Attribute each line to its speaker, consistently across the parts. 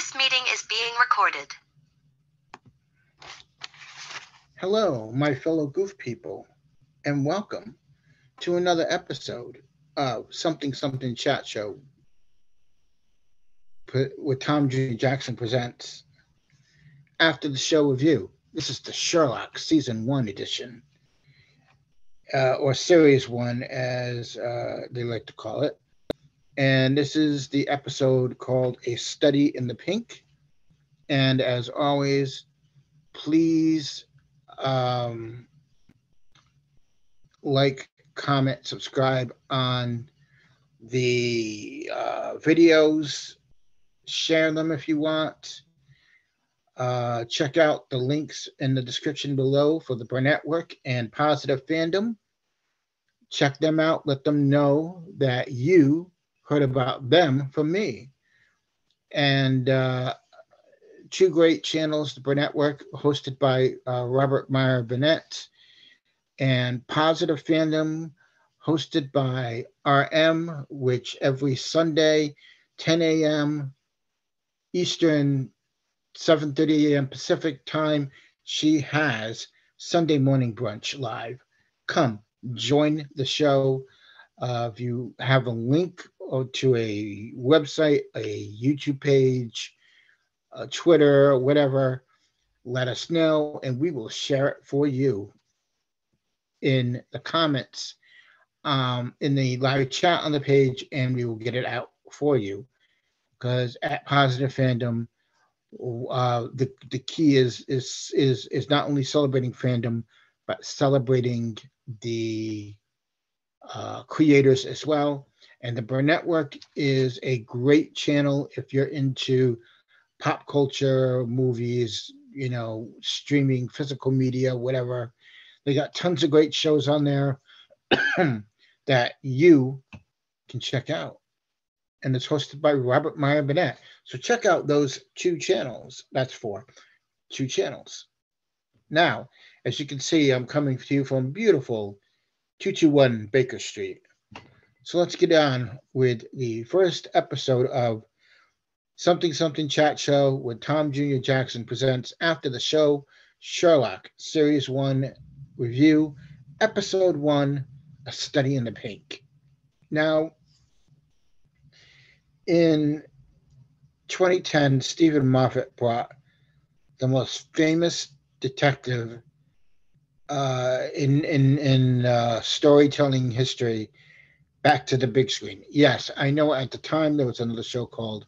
Speaker 1: This meeting is being recorded.
Speaker 2: Hello, my fellow goof people, and welcome to another episode of Something Something Chat Show with Tom Jr. Jackson presents After the Show Review. This is the Sherlock Season 1 edition, or Series 1 as they like to call it. And this is the episode called A Study in the Pink. And as always, please like, comment, subscribe on the videos, share them if you want. Check out the links in the description below for the Burnett Work and Positive Fandom. Check them out. Let them know that you heard about them from me. And two great channels, the Burnett Work, hosted by Robert Meyer Burnett, and Positive Fandom, hosted by RM, which every Sunday, 10 a.m. Eastern, 7:30 a.m. Pacific time, she has Sunday morning brunch live. Come, join the show. If you have a link to a website, a YouTube page, a Twitter, whatever, let us know, and we will share it for you in the comments, in the live chat on the page, and we will get it out for you. Because at Positive Fandom, the key is not only celebrating fandom, but celebrating the creators as well. And the Burnett Work is a great channel if you're into pop culture, movies, streaming, physical media, whatever. They got tons of great shows on there that you can check out. And it's hosted by Robert Meyer Burnett. So check out those two channels. That's for two channels. Now, as you can see, I'm coming to you from beautiful 221 Baker Street. So let's get on with the first episode of Something Something Chat Show with Tom Jr. Jackson presents After the Show, Sherlock Series 1 Review, Episode 1, A Study in the Pink. Now, in 2010, Stephen Moffat brought the most famous detective in storytelling history back to the big screen. Yes, I know at the time there was another show called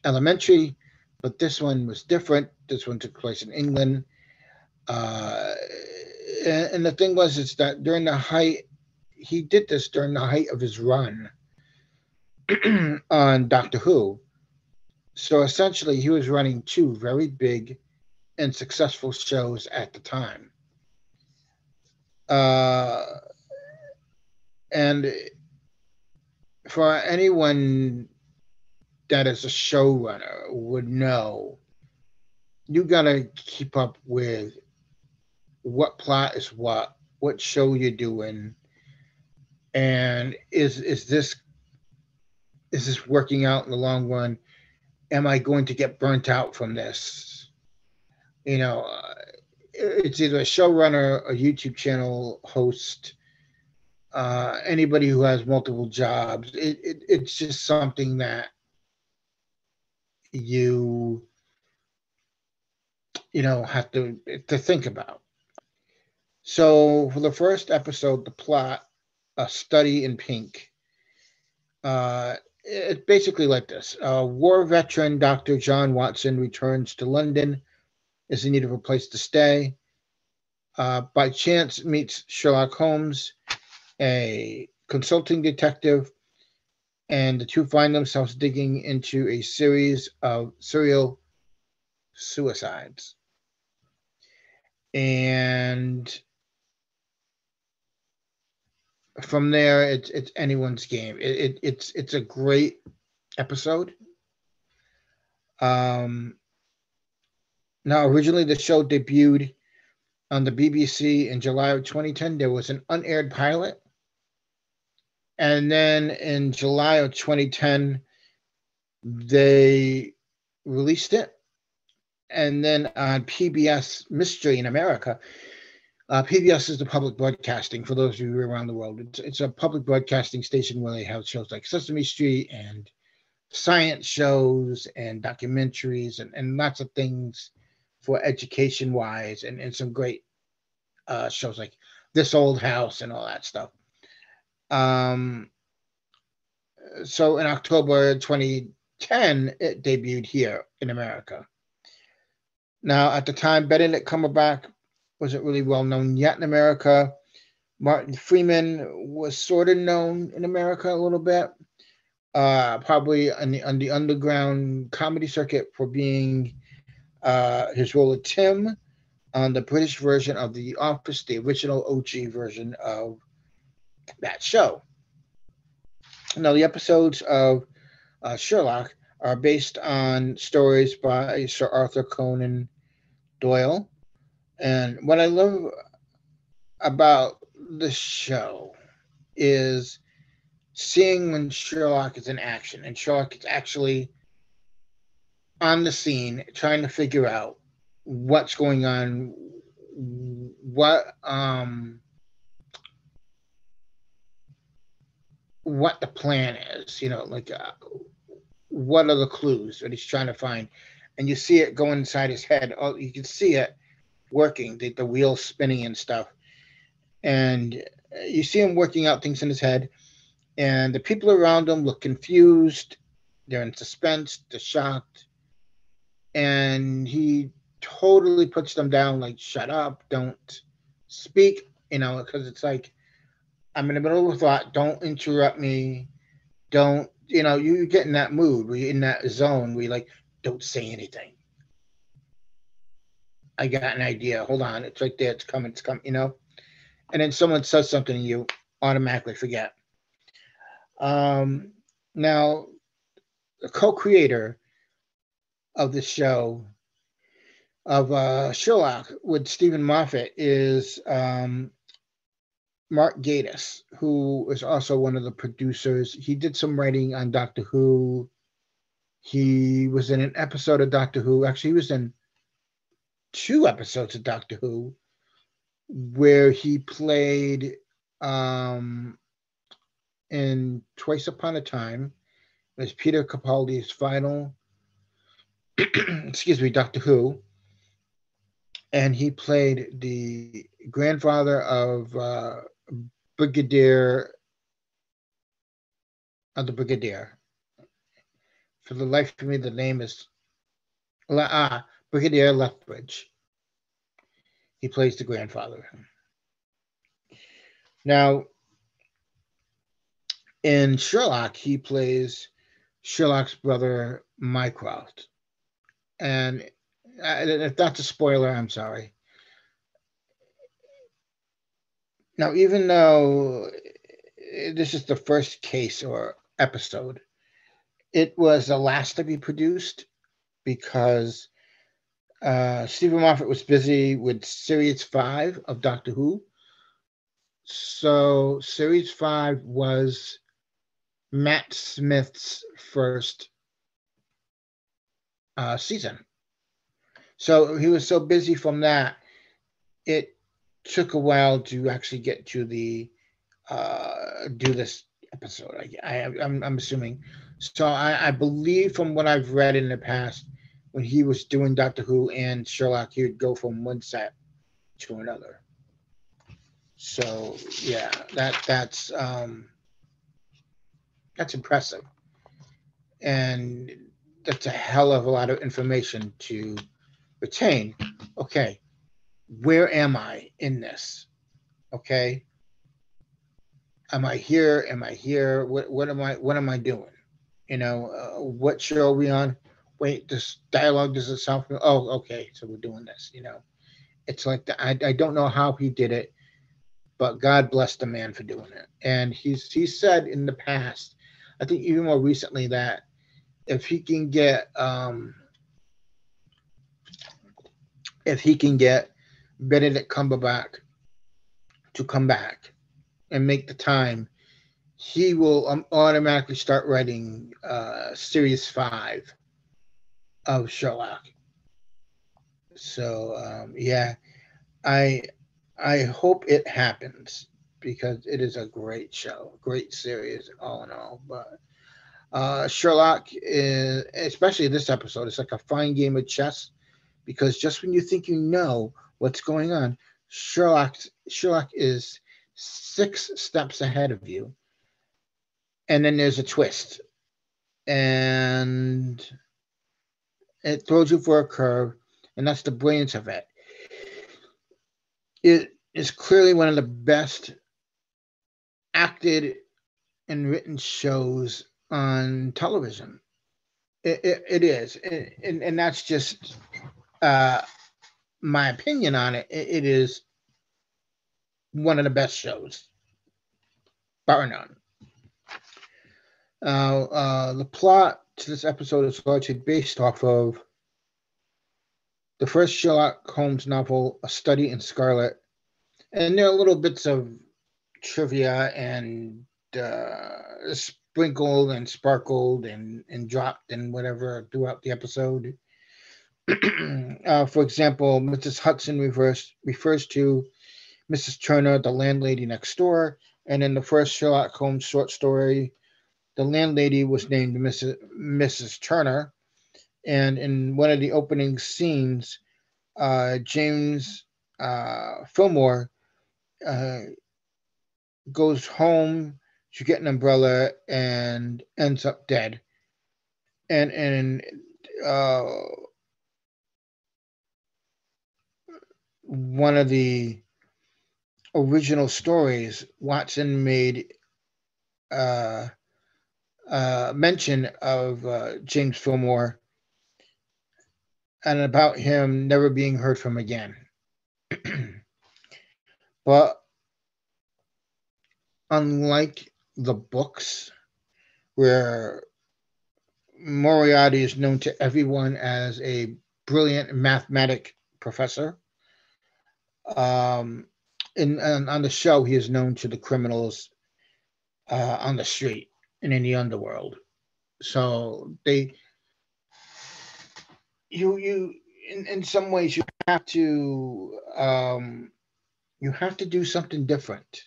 Speaker 2: Elementary, but this one was different. This one took place in England. And the thing was, is that he did this during the height of his run on Doctor Who. So essentially, he was running two very big and successful shows at the time. And for anyone that is a showrunner would know, you gotta keep up with what plot is what show you're doing, and is this working out in the long run? Am I going to get burnt out from this? It's either a showrunner, a YouTube channel host, anybody who has multiple jobs. It's just something that you have to think about. So for the first episode, the plot, A Study in Pink. It's basically like this. War veteran Dr. John Watson returns to London, is in need of a place to stay. By chance meets Sherlock Holmes, a consulting detective, and the two find themselves digging into a series of serial suicides. And from there, it's anyone's game. It's a great episode. Now, originally the show debuted on the BBC in July of 2010. There was an unaired pilot. And then in July of 2010, they released it, and then on PBS Mystery in America. PBS is the public broadcasting for those of you around the world. It's a public broadcasting station where they have shows like Sesame Street and science shows and documentaries and lots of things for education wise, and some great shows like This Old House and all that stuff. Um, so in October 2010, it debuted here in America. Now, at the time, Benedict Cumberbatch wasn't really well known yet in America. Martin Freeman was sort of known in America a little bit, probably on the underground comedy circuit for being his role of Tim on the British version of The Office, the original OG version of that show. Now, the episodes of Sherlock are based on stories by Sir Arthur Conan Doyle. And what I love about the show is seeing when Sherlock is in action and Sherlock is actually on the scene trying to figure out what's going on, what the plan is, like what are the clues that he's trying to find, and you see it go inside his head. Oh, you can see it working, the wheels spinning and stuff, and you see him working out things in his head, and the people around him look confused, they're in suspense, they're shocked, and he totally puts them down, like, shut up, don't speak, because it's like, I'm in the middle of a thought, don't interrupt me, don't, you get in that mood where you're in that zone where you're like, don't say anything. I got an idea. Hold on. It's right there. It's coming. And then someone says something and you automatically forget. Now, the co-creator of the show of Sherlock with Stephen Moffat is Mark Gatiss, who is also one of the producers. He did some writing on Doctor Who. He was in an episode of Doctor Who. Actually, he was in 2 episodes of Doctor Who where he played in Twice Upon a Time as Peter Capaldi's final Doctor Who, and he played the grandfather of Brigadier of the Brigadier. For the life of me, the name is Brigadier Lethbridge. He plays the grandfather. Now, in Sherlock, he plays Sherlock's brother, Mycroft. And if that's a spoiler, I'm sorry. Now, even though this is the first case or episode, it was the last to be produced because Stephen Moffat was busy with Series 5 of Doctor Who. So Series 5 was Matt Smith's first season. So he was so busy from that, it took a while to actually get to the do this episode. I'm assuming. So I believe from what I've read in the past, when he was doing Doctor Who and Sherlock, he would go from one set to another. So yeah, that's impressive, and that's a hell of a lot of information to retain. Okay, where am I in this? Okay, am I here? Am I here? What am I doing? What show are we on? Wait, this dialogue doesn't sound familiar. Oh, okay, so we're doing this. It's like I don't know how he did it, but God bless the man for doing it. And he said in the past, I think even more recently, that if he can get Benedict Cumberbatch to come back and make the time, he will automatically start writing series 5 of Sherlock. So yeah, I I hope it happens because it is a great show, great series all in all. But Sherlock is, especially this episode, it's like a fine game of chess because just when you think you know what's going on, Sherlock is 6 steps ahead of you, and then there's a twist, and it throws you for a curve, and that's the brilliance of it. It is clearly one of the best acted and written shows on television. It is, and that's just uh, my opinion on it. It is one of the best shows, bar none. The plot to this episode is largely based off of the first Sherlock Holmes novel, A Study in Scarlet, and there are little bits of trivia and sprinkled and sparkled and dropped and whatever throughout the episode. For example, Mrs. Hudson refers to Mrs. Turner, the landlady next door, and in the first Sherlock Holmes short story, the landlady was named Mrs. Turner. And in one of the opening scenes, James Fillmore uh, goes home to get an umbrella and ends up dead. And uh, one of the original stories, Watson made uh, mention of James Fillmore and about him never being heard from again. But unlike the books, where Moriarty is known to everyone as a brilliant mathematic professor, um, on the show, he is known to the criminals on the street and in the underworld. So you in some ways you have to do something different.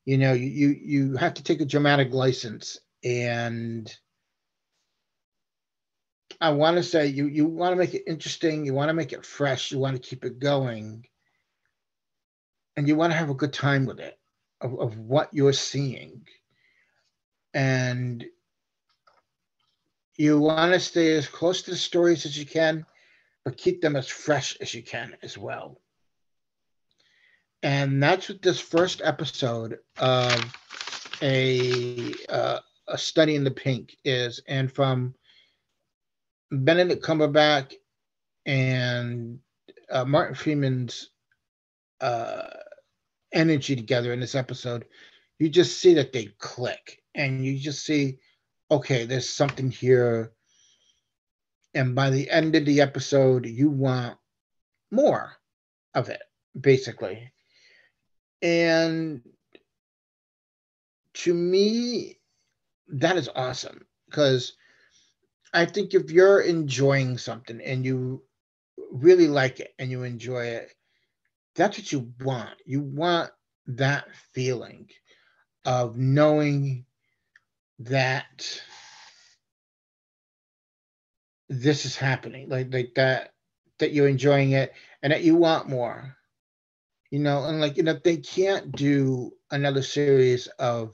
Speaker 2: You have to take a dramatic license, and I want to say you want to make it interesting, you want to make it fresh, you want to keep it going, and you want to have a good time with it of what you're seeing, and you want to stay as close to the stories as you can, but keep them as fresh as you can as well. And that's what this first episode of a study in the pink is. And from Benedict Cumberbatch and Martin Freeman's uh, energy together in this episode, you just see that they click, and you just see, okay, there's something here. And by the end of the episode, you want more of it, basically. And to me, that is awesome because I think if you're enjoying something and you really like it and you enjoy it, that's what you want. You want that feeling of knowing that this is happening, like that you're enjoying it and that you want more. And like they can't do another series of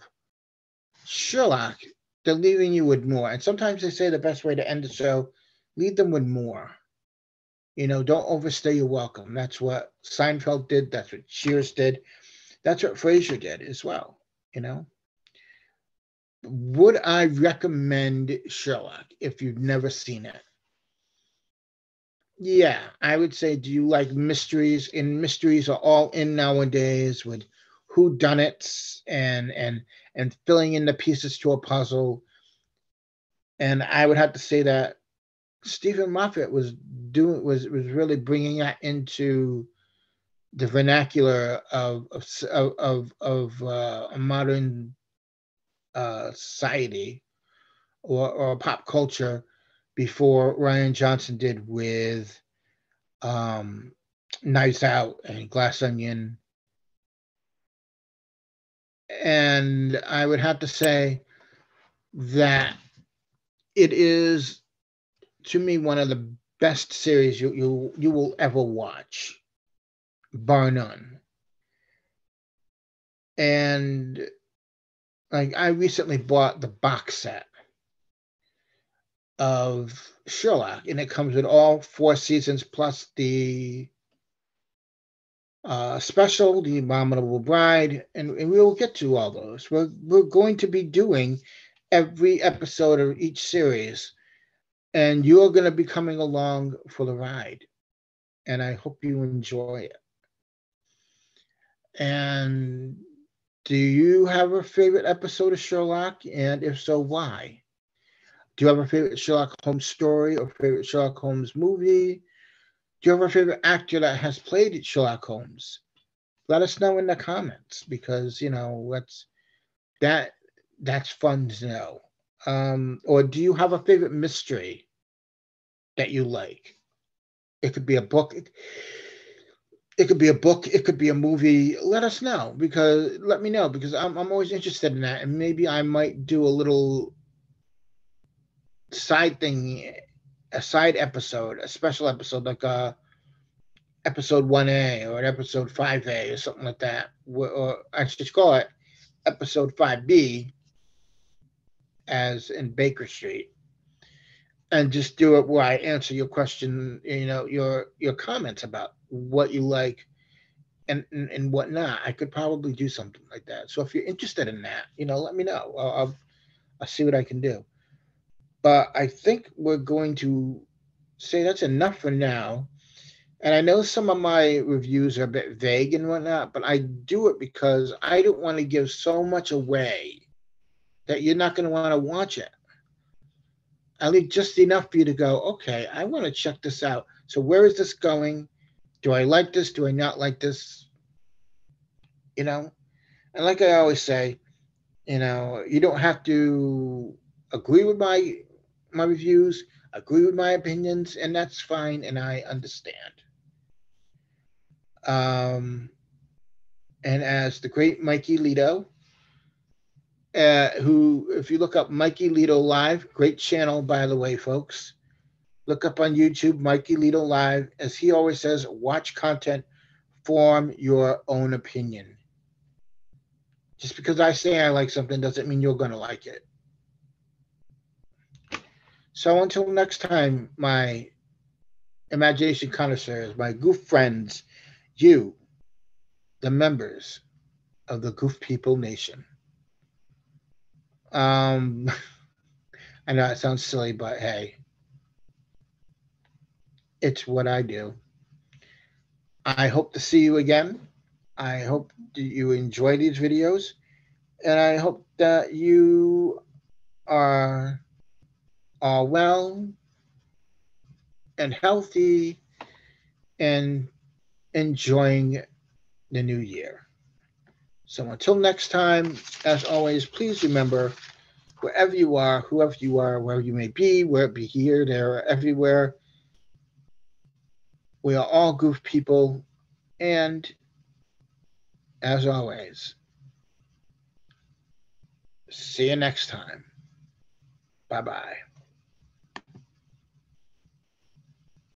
Speaker 2: Sherlock, they're leaving you with more. And sometimes they say the best way to end the show, leave them with more. Don't overstay your welcome. That's what Seinfeld did. That's what Cheers did. That's what Frasier did as well. You know, would I recommend Sherlock if you've never seen it? Yeah, I would say, do you like mysteries? And mysteries are all in nowadays with whodunits and filling in the pieces to a puzzle. And I would have to say that Stephen Moffat was really bringing that into the vernacular of a modern society or pop culture before Ryan Johnson did with um, Knives Out and Glass Onion. And I would have to say that it is, to me, one of the best series you will ever watch, bar none. And like I recently bought the box set of Sherlock, and it comes with all 4 seasons plus the special, The Abominable Bride, and we will get to all those. We're going to be doing every episode of each series, and you're going to be coming along for the ride. And I hope you enjoy it. And do you have a favorite episode of Sherlock? And if so, why? Do you have a favorite Sherlock Holmes story or favorite Sherlock Holmes movie? Do you have a favorite actor that has played Sherlock Holmes? Let us know in the comments because that that's fun to know. Or do you have a favorite mystery that you like? It could be a book. It could be a book. It could be a movie. Let me know because I'm always interested in that, and maybe I might do a little side thing, a side episode, a special episode like episode 1A or an episode 5A or something like that. Or I should call it episode 5B, as in Baker Street, and just do it where I answer your question, your comments about what you like and whatnot. I could probably do something like that. So if you're interested in that, let me know. I'll see what I can do. But I think we're going to say that's enough for now. And I know some of my reviews are a bit vague and whatnot, but I do it because I don't want to give so much away that you're not going to want to watch it. I leave just enough for you to go, okay, I want to check this out. So where is this going? Do I like this? Do I not like this? You know? And like I always say, you don't have to agree with my reviews, agree with my opinions, and that's fine, and I understand. Um, and as the great Mikey Lito, who, if you look up Mikey Lito Live, great channel, by the way, folks. Look up on YouTube, Mikey Lito Live. As he always says, watch content, form your own opinion. Just because I say I like something doesn't mean you're going to like it. So until next time, my imagination connoisseurs, my goof friends, you, the members of the Goof People Nation. I know it sounds silly, but hey, it's what I do. I hope to see you again. I hope that you enjoy these videos, and I hope that you are all well and healthy and enjoying the new year. So until next time, as always, please remember wherever you are, whoever you are, wherever you may be, whether it be here, there, or everywhere, we are all goof people. And as always, see you next time. Bye bye.